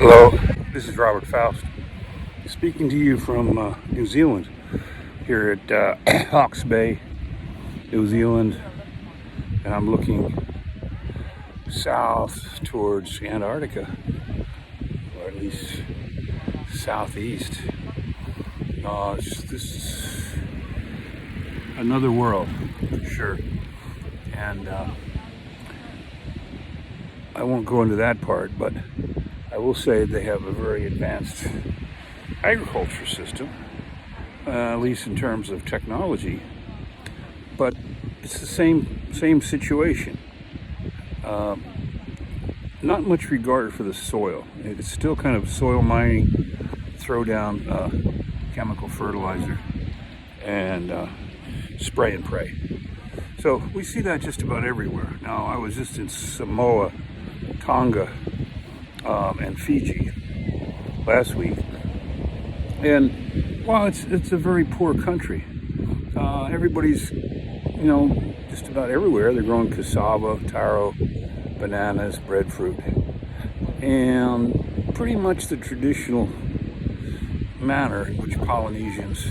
Hello, this is Robert Faust speaking to you from New Zealand, here at Hawke's Bay, New Zealand, and I'm looking south towards Antarctica, or at least southeast. This is another world, for sure, and I won't go into that part, but I will say they have a very advanced agriculture system, at least in terms of technology. But it's the same situation. Not much regard for the soil. It's still kind of soil mining, throw down chemical fertilizer, and spray and pray. So we see that just about everywhere. Now, I was just in Samoa, Tonga, and Fiji last week, and while it's a very poor country, everybody's, just about everywhere they're growing cassava, taro, bananas, breadfruit, and pretty much the traditional manner in which Polynesians,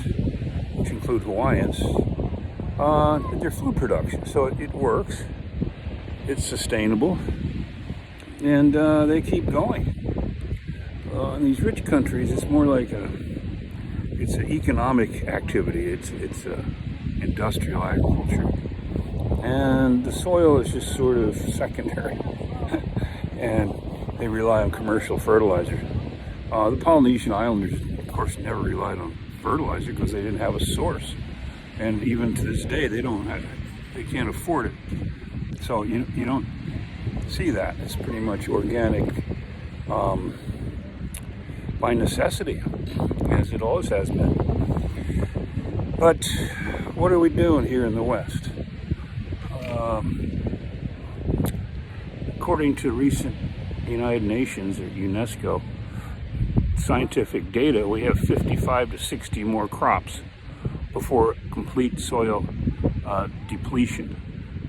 which include Hawaiians, their food production. So it works, it's sustainable, and they keep going. In these rich countries, it's more like it's an economic activity. It's industrial agriculture, and the soil is just sort of secondary, and they rely on commercial fertilizer. The Polynesian Islanders, of course, never relied on fertilizer because they didn't have a source, and even to this day, they can't afford it. So you don't see that. It's pretty much organic by necessity, as it always has been. But what are we doing here in the West? According to recent United Nations or UNESCO scientific data, we have 55 to 60 more crops before complete soil depletion.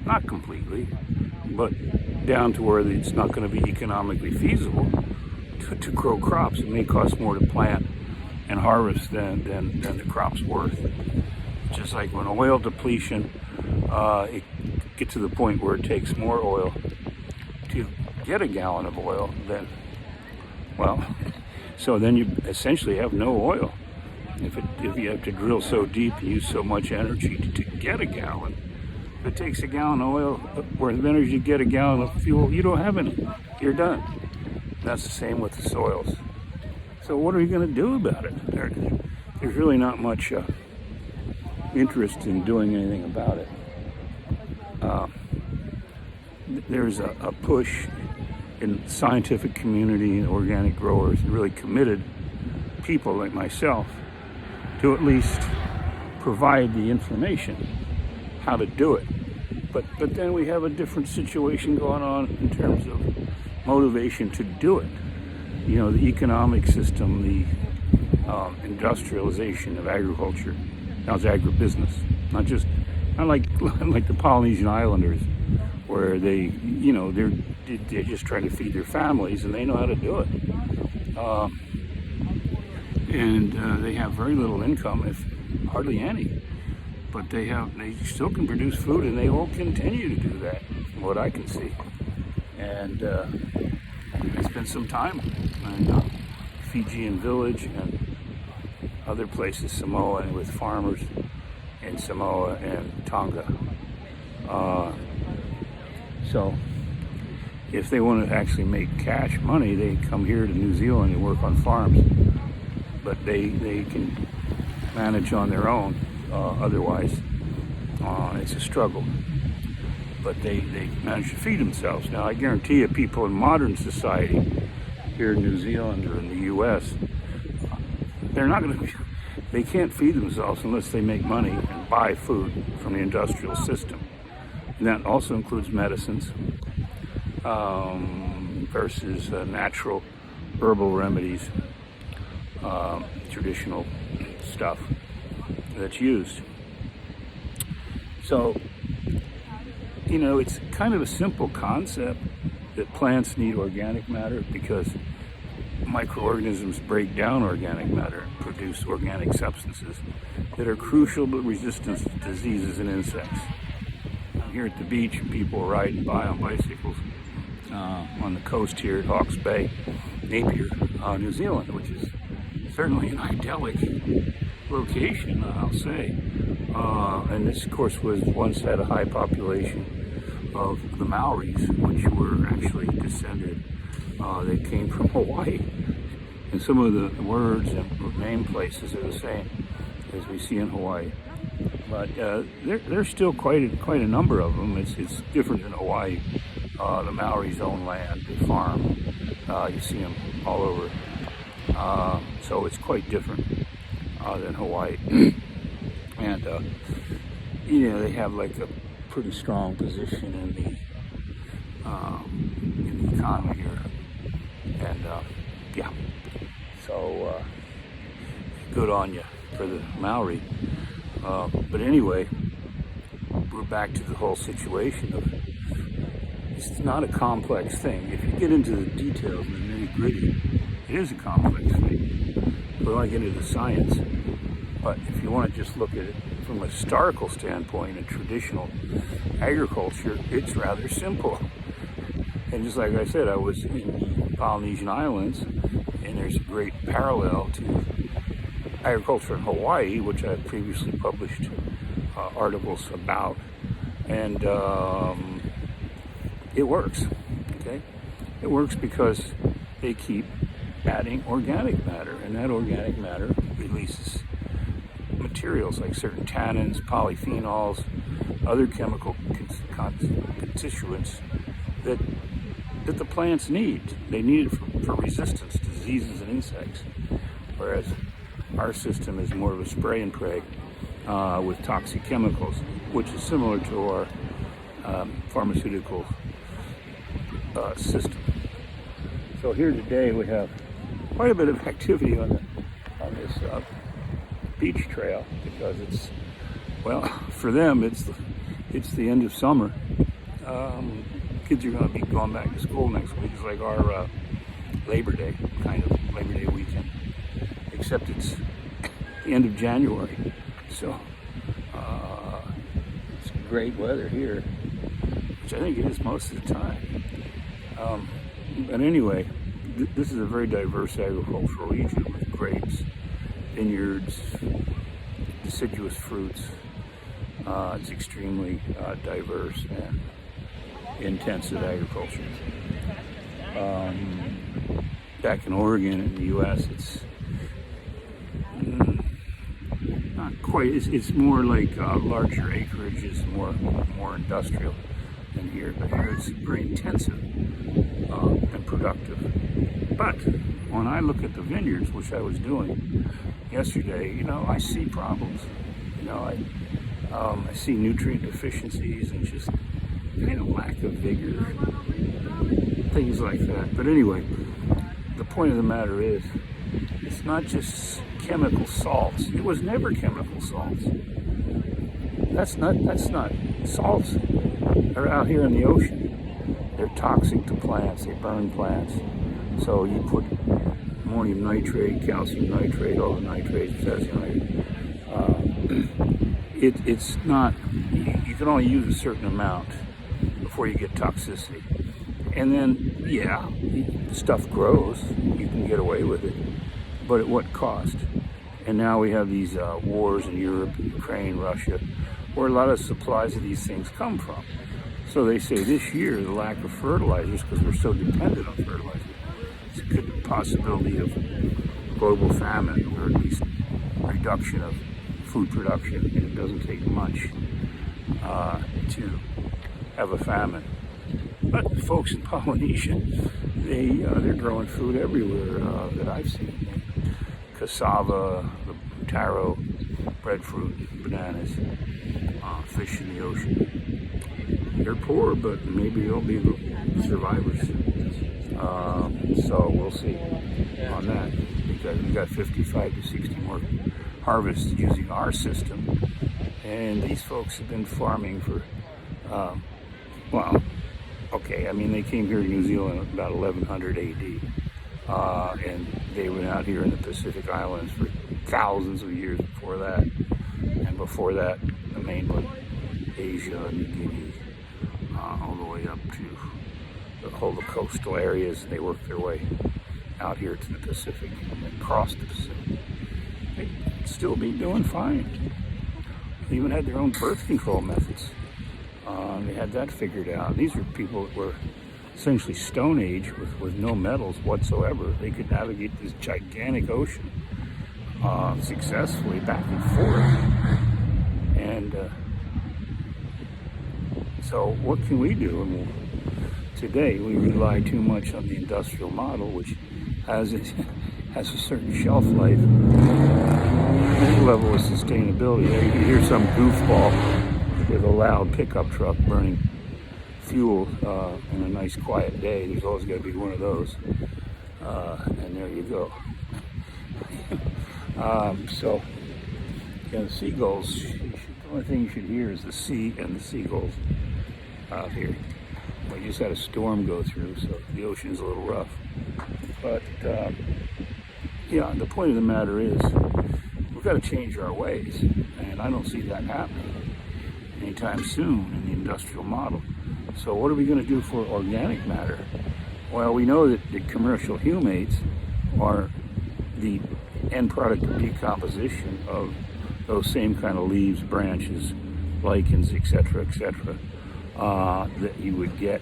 Not completely, but down to where it's not going to be economically feasible to grow crops. It may cost more to plant and harvest than the crop's worth. Just like when oil depletion, it gets to the point where it takes more oil to get a gallon of oil than, so then you essentially have no oil. If you have to drill so deep and use so much energy to get a gallon, if it takes a gallon of oil worth of energy to get a gallon of fuel, you don't have any. You're done. That's the same with the soils. So what are you going to do about it? There's really not much interest in doing anything about it. There's a push in the scientific community and organic growers, and really committed people like myself, to at least provide the information how to do it. But then we have a different situation going on in terms of motivation to do it. The economic system, the industrialization of agriculture. Now it's agribusiness, not like the Polynesian Islanders, where they're just trying to feed their families and they know how to do it. And they have very little income, if hardly any. But they still can produce food, and they will continue to do that, from what I can see. And I spent some time in Fijian village and other places, Samoa, and with farmers in Samoa and Tonga. So if they want to actually make cash money, they come here to New Zealand and work on farms. But they can manage on their own. Otherwise, it's a struggle. But they manage to feed themselves. Now, I guarantee you, people in modern society here in New Zealand or in the U.S., they can't feed themselves unless they make money and buy food from the industrial system. And that also includes medicines versus natural herbal remedies, traditional stuff that's used. So, it's kind of a simple concept that plants need organic matter, because microorganisms break down organic matter and produce organic substances that are crucial but resistant to diseases and insects. Here at the beach, people are riding by on bicycles on the coast here at Hawke's Bay, Napier, New Zealand, which is certainly an idyllic location, I'll say. And this, of course, was once had a high population of the Maoris, which were actually descended. They came from Hawaii. And some of the words and name places are the same as we see in Hawaii. But there's still quite a number of them. It's different in Hawaii. The Maoris own land, they farm. You see them all over. So it's quite different than Hawaii. And they have like a pretty strong position in the economy here. And yeah, so good on you for the Maori. But anyway, we're back to the whole situation of it's not a complex thing. If you get into the details and the nitty-gritty, it is a complex thing. We don't want to get into science, but if you want to just look at it from a historical standpoint and traditional agriculture, it's rather simple. And just like I said, I was in the Polynesian Islands, and there's a great parallel to agriculture in Hawaii, which I've previously published articles about, and it works. Okay, it works because they keep adding organic matter, and that organic matter releases materials like certain tannins, polyphenols, other chemical constituents that the plants need. They need it for resistance to diseases and insects, whereas our system is more of a spray and pray with toxic chemicals, which is similar to our pharmaceutical system. So here today we have quite a bit of activity on this beach trail, because it's, well, for them it's the end of summer. Kids are going to be going back to school next week. It's like our Labor Day, kind of Labor Day weekend, except it's the end of January. So it's great weather here, which I think it is most of the time. But anyway, this is a very diverse agricultural region with grapes, vineyards, deciduous fruits. It's extremely diverse and intensive agriculture. Back in Oregon in the U.S., it's not quite. It's more like larger acreage, is more industrial than here. But here it's very intensive and productive. But when I look at the vineyards, which I was doing yesterday, I see problems. I see nutrient deficiencies and just kind of lack of vigor, things like that. But anyway, the point of the matter is, it's not just chemical salts. It was never chemical salts. That's not salts. They're out here in the ocean. They're toxic to plants. They burn plants. So you put ammonium nitrate, calcium nitrate, all the nitrates, potassium nitrate. It's not. You can only use a certain amount before you get toxicity. And then, yeah, stuff grows. You can get away with it, but at what cost? And now we have these wars in Europe, Ukraine, Russia, where a lot of supplies of these things come from. So they say this year, the lack of fertilizers, because we're so dependent on fertilizer, it's a good possibility of global famine, or at least reduction of food production. And it doesn't take much to have a famine. But folks in Polynesia, they're growing food everywhere that I've seen. Cassava, the taro, breadfruit, bananas, fish in the ocean. They're poor, but maybe they'll be the survivors. So we'll see on that, because we got 55 to 60 more harvests using our system, and these folks have been farming for, they came here to New Zealand about 1100 AD. and they went out here in the Pacific Islands for thousands of years before that. And before that, the mainland, Asia, New Guinea, all the way up to all the coastal areas. They worked their way out here to the Pacific and then crossed the Pacific. They'd still be doing fine. They even had their own birth control methods. They had that figured out. These were people that were essentially Stone Age with no metals whatsoever. They could navigate this gigantic ocean successfully back and forth. And so what can we do? And today we rely too much on the industrial model, which has a certain shelf life, level of sustainability. You can hear some goofball with a loud pickup truck burning fuel on a nice quiet day. There's always got to be one of those, and there you go. So yeah, the seagulls, the only thing you should hear is the sea and the seagulls out here. We just had a storm go through, so the ocean's a little rough. But yeah, the point of the matter is we've got to change our ways, and I don't see that happening anytime soon in the industrial model. So what are we going to do for organic matter? Well, we know that the commercial humates are the end product of decomposition of those same kind of leaves, branches, lichens, etc., that you would get,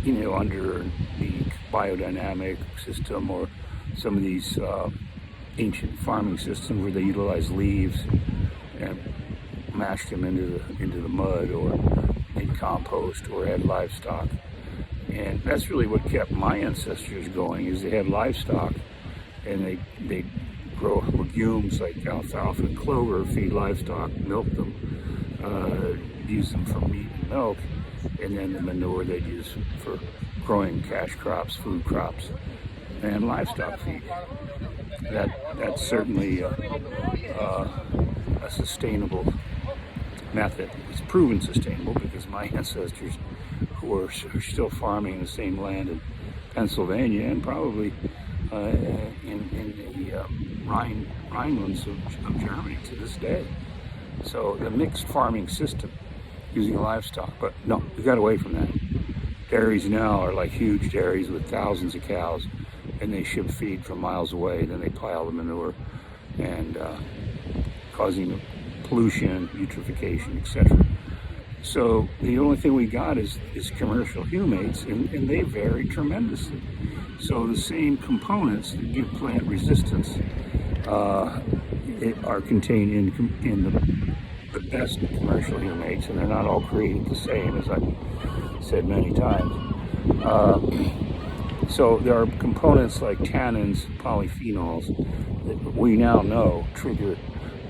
under the biodynamic system or some of these ancient farming systems where they utilize leaves and mashed them into the mud or made compost or had livestock. And that's really what kept my ancestors going, is they had livestock and they grow legumes like alfalfa and clover, feed livestock, milk them, use them for meat and milk, and then the manure they'd use for growing cash crops, food crops, and livestock feed. That's certainly a sustainable method. It's proven sustainable because my ancestors, who are still farming the same land in Pennsylvania and probably in the Rhinelands of Germany to this day. So the mixed farming system using livestock, but no, we got away from that. Dairies now are like huge dairies with thousands of cows, and they ship feed from miles away. Then they pile the manure and causing pollution, eutrophication, etc. So the only thing we got is commercial humates, and they vary tremendously. So the same components that give plant resistance are contained in the best commercial humates, and they're not all created the same, as I've said many times. So there are components like tannins, polyphenols, that we now know trigger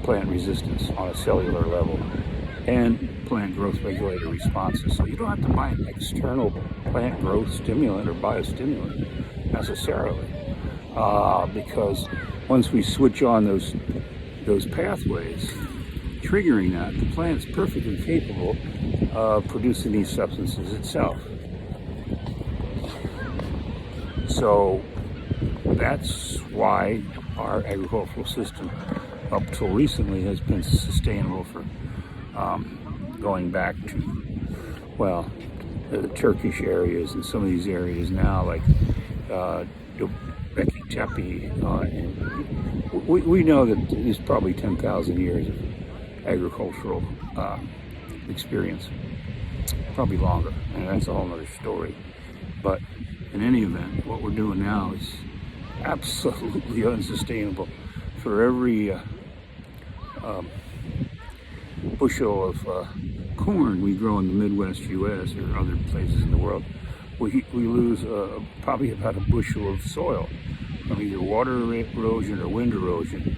plant resistance on a cellular level and plant growth regulator responses. So you don't have to buy an external plant growth stimulant or biostimulant necessarily, because once we switch on those pathways triggering that, the plant's perfectly capable of producing these substances itself. So that's why our agricultural system up till recently has been sustainable for going back to, well, the Turkish areas and some of these areas now, like Göbekli Tepe. We know that there's probably 10,000 years of agricultural experience, probably longer, and that's a whole other story. But in any event, what we're doing now is absolutely unsustainable. For every bushel of corn we grow in the Midwest U.S. or other places in the world, we lose probably about a bushel of soil from either water erosion or wind erosion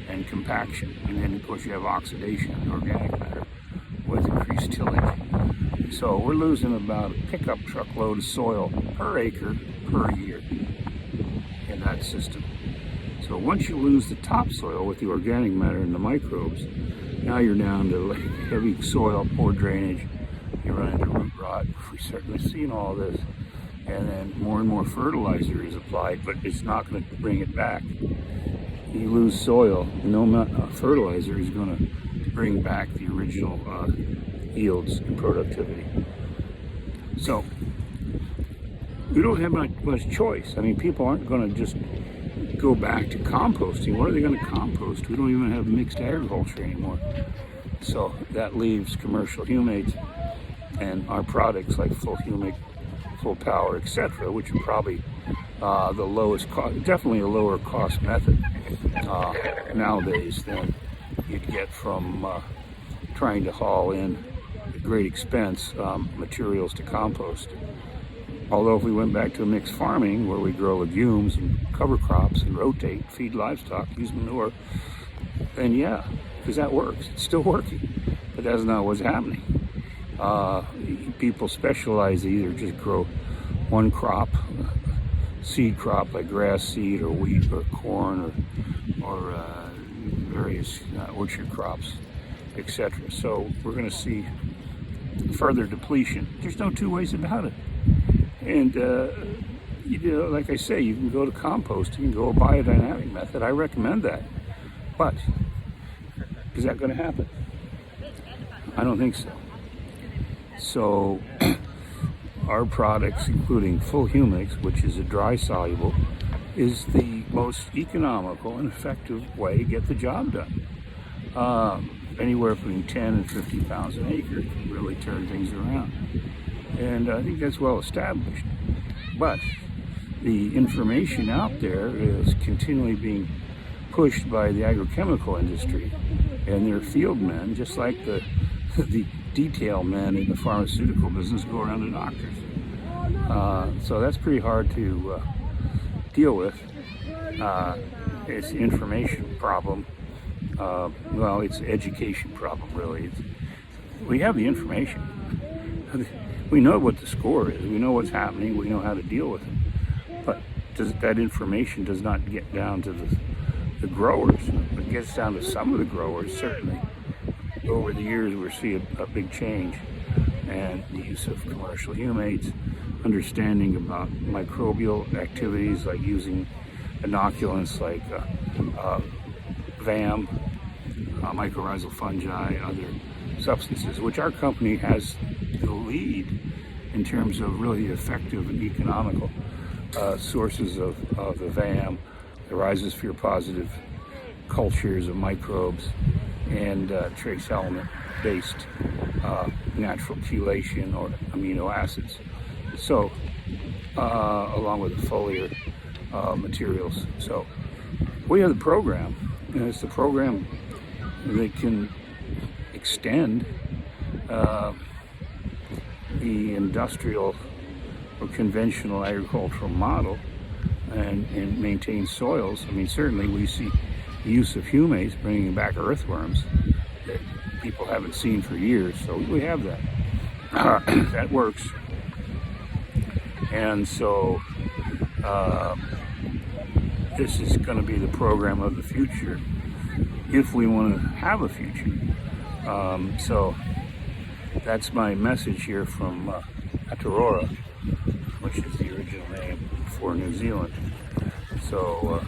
and compaction. And then, of course, you have oxidation in organic matter with increased tillage. So we're losing about a pickup truckload of soil per acre per year in that system. So once you lose the topsoil with the organic matter and the microbes, now you're down to heavy soil, poor drainage, you run into root rot. We've certainly seen all this and then more and more fertilizer is applied, but it's not going to bring it back. You lose soil, no amount of fertilizer is going to bring back the original yields and productivity. So we don't have much choice. I mean, people aren't going to just go back to composting. What are they going to compost? We don't even have mixed agriculture anymore. So that leaves commercial humates and our products like full humic, full power, etc., which are probably the lowest cost, definitely a lower cost method nowadays than you'd get from trying to haul in at great expense materials to compost. Although if we went back to mixed farming where we grow legumes and cover crops and rotate, feed livestock, use manure, then yeah, because that works. It's still working, but that's not what's happening. People specialize. They either just grow one crop, seed crop like grass seed or wheat or corn or various orchard crops, etc. So we're going to see further depletion. There's no two ways about it. And like I say, you can go to composting and go a biodynamic method. I recommend that. But is that going to happen? I don't think so. So our products, including full humics, which is a dry soluble, is the most economical and effective way to get the job done. Anywhere between 10 and 50 pounds an acre can really turn things around. And I think that's well established. But the information out there is continually being pushed by the agrochemical industry and their field men, just like the detail men in the pharmaceutical business go around to doctors. So that's pretty hard to deal with. It's an information problem. Well, it's an education problem, really. We have the information. We know what the score is. We know what's happening. We know how to deal with it. But that information does not get down to the growers. It gets down to some of the growers, certainly. Over the years, we're seeing a big change, and the use of commercial humates, understanding about microbial activities like using inoculants like VAM, mycorrhizal fungi, other substances, which our company has the lead in terms of really effective and economical sources of the VAM, the rhizosphere positive cultures of microbes, and trace element based natural chelation or amino acids. So along with the foliar materials. So we have the program, and it's the program that can extend the industrial or conventional agricultural model and maintain soils. I mean, certainly we see the use of humates bringing back earthworms that people haven't seen for years. So we have that. That works. And so this is going to be the program of the future if we want to have a future. So that's my message here from Aotearoa, which is the original name for New Zealand. So